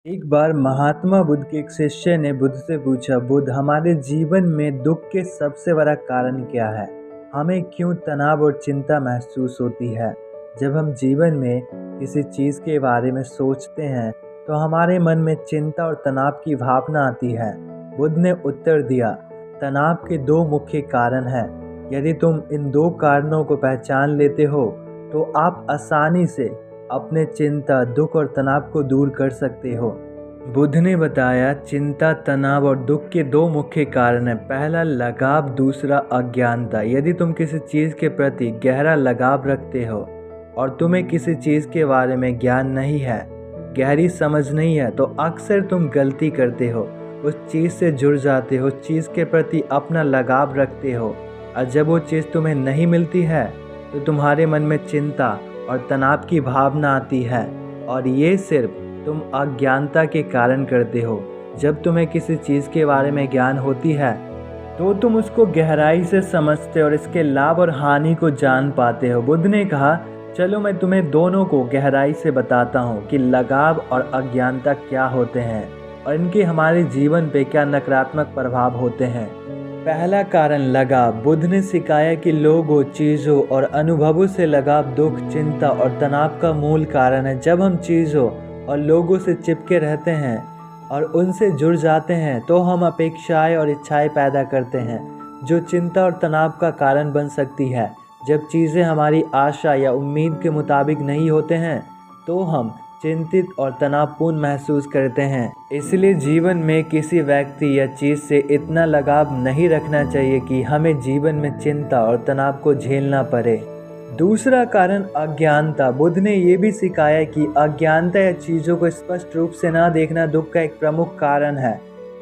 एक बार महात्मा बुद्ध के एक शिष्य ने बुद्ध से पूछा, बुद्ध, हमारे जीवन में दुख के सबसे बड़ा कारण क्या है? हमें क्यों तनाव और चिंता महसूस होती है? जब हम जीवन में किसी चीज़ के बारे में सोचते हैं तो हमारे मन में चिंता और तनाव की भावना आती है। बुद्ध ने उत्तर दिया, तनाव के दो मुख्य कारण हैं। यदि तुम इन दो कारणों को पहचान लेते हो तो आप आसानी से अपने चिंता, दुख और तनाव को दूर कर सकते हो। बुद्ध ने बताया, चिंता, तनाव और दुख के दो मुख्य कारण हैं। पहला लगाव, दूसरा अज्ञानता। यदि तुम किसी चीज़ के प्रति गहरा लगाव रखते हो और तुम्हें किसी चीज़ के बारे में ज्ञान नहीं है, गहरी समझ नहीं है, तो अक्सर तुम गलती करते हो, उस चीज़ से जुड़ जाते हो, उस चीज़ के प्रति अपना लगाव रखते हो, और जब वो चीज़ तुम्हें नहीं मिलती है तो तुम्हारे मन में चिंता और तनाव की भावना आती है, और ये सिर्फ तुम अज्ञानता के कारण करते हो। जब तुम्हें किसी चीज़ के बारे में ज्ञान होती है तो तुम उसको गहराई से समझते हो और इसके लाभ और हानि को जान पाते हो। बुद्ध ने कहा, चलो मैं तुम्हें दोनों को गहराई से बताता हूँ कि लगाव और अज्ञानता क्या होते हैं और इनके हमारे जीवन पे क्या नकारात्मक प्रभाव होते हैं। पहला कारण लगाव। बुद्ध ने सिखाया कि लोगों, चीज़ों और अनुभवों से लगाव दुख, चिंता और तनाव का मूल कारण है। जब हम चीज़ों और लोगों से चिपके रहते हैं और उनसे जुड़ जाते हैं तो हम अपेक्षाएं और इच्छाएं पैदा करते हैं जो चिंता और तनाव का कारण बन सकती है। जब चीज़ें हमारी आशा या उम्मीद के मुताबिक नहीं होते हैं तो हम चिंतित और तनावपूर्ण महसूस करते हैं। इसलिए जीवन में किसी व्यक्ति या चीज़ से इतना लगाव नहीं रखना चाहिए कि हमें जीवन में चिंता और तनाव को झेलना पड़े। दूसरा कारण अज्ञानता। बुद्ध ने ये भी सिखाया कि अज्ञानता या चीज़ों को स्पष्ट रूप से ना देखना दुख का एक प्रमुख कारण है।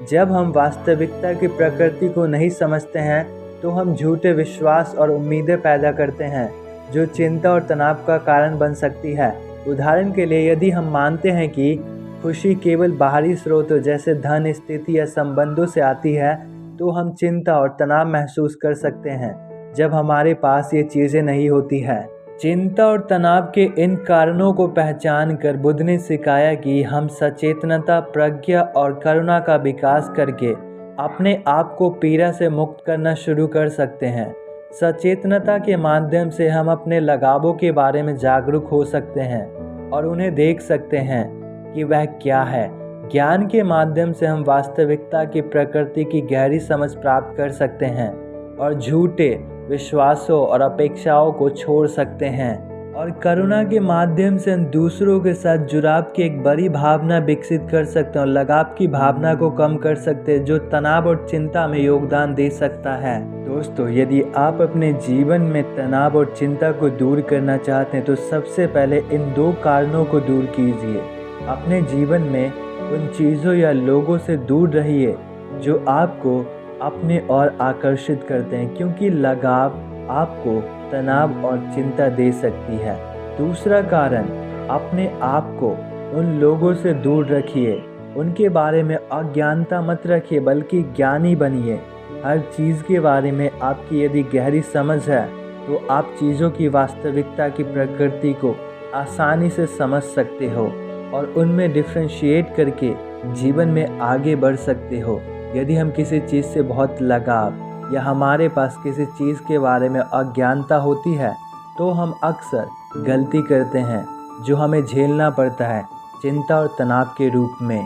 जब हम वास्तविकता की प्रकृति को नहीं समझते हैं तो हम झूठे विश्वास और उम्मीदें पैदा करते हैं जो चिंता और तनाव का कारण बन सकती है। उदाहरण के लिए, यदि हम मानते हैं कि खुशी केवल बाहरी स्रोतों जैसे धन, स्थिति या संबंधों से आती है तो हम चिंता और तनाव महसूस कर सकते हैं जब हमारे पास ये चीज़ें नहीं होती है। चिंता और तनाव के इन कारणों को पहचान कर बुद्ध ने सिखाया कि हम सचेतनता, प्रज्ञा और करुणा का विकास करके अपने आप को पीड़ा से मुक्त करना शुरू कर सकते हैं। सचेतनता के माध्यम से हम अपने लगावों के बारे में जागरूक हो सकते हैं और उन्हें देख सकते हैं कि वह क्या है। ज्ञान के माध्यम से हम वास्तविकता की प्रकृति की गहरी समझ प्राप्त कर सकते हैं और झूठे विश्वासों और अपेक्षाओं को छोड़ सकते हैं। और करुणा के माध्यम से हम दूसरों के साथ जुड़ाव की एक बड़ी भावना विकसित कर सकते हैं और लगाव की भावना को कम कर सकते हैं जो तनाव और चिंता में योगदान दे सकता है। दोस्तों, यदि आप अपने जीवन में तनाव और चिंता को दूर करना चाहते हैं तो सबसे पहले इन दो कारणों को दूर कीजिए। अपने जीवन में उन चीज़ों या लोगों से दूर रहिए जो आपको अपने ओर आकर्षित करते हैं, क्योंकि लगाव आपको तनाव और चिंता दे सकती है। दूसरा कारण, अपने आप को उन लोगों से दूर रखिए। उनके बारे में अज्ञानता मत रखिए बल्कि ज्ञानी बनिए। हर चीज़ के बारे में आपकी यदि गहरी समझ है तो आप चीज़ों की वास्तविकता की प्रकृति को आसानी से समझ सकते हो और उनमें डिफ्रेंशिएट करके जीवन में आगे बढ़ सकते हो। यदि हम किसी चीज़ से बहुत लगाव या हमारे पास किसी चीज़ के बारे में अज्ञानता होती है तो हम अक्सर गलती करते हैं जो हमें झेलना पड़ता है चिंता और तनाव के रूप में।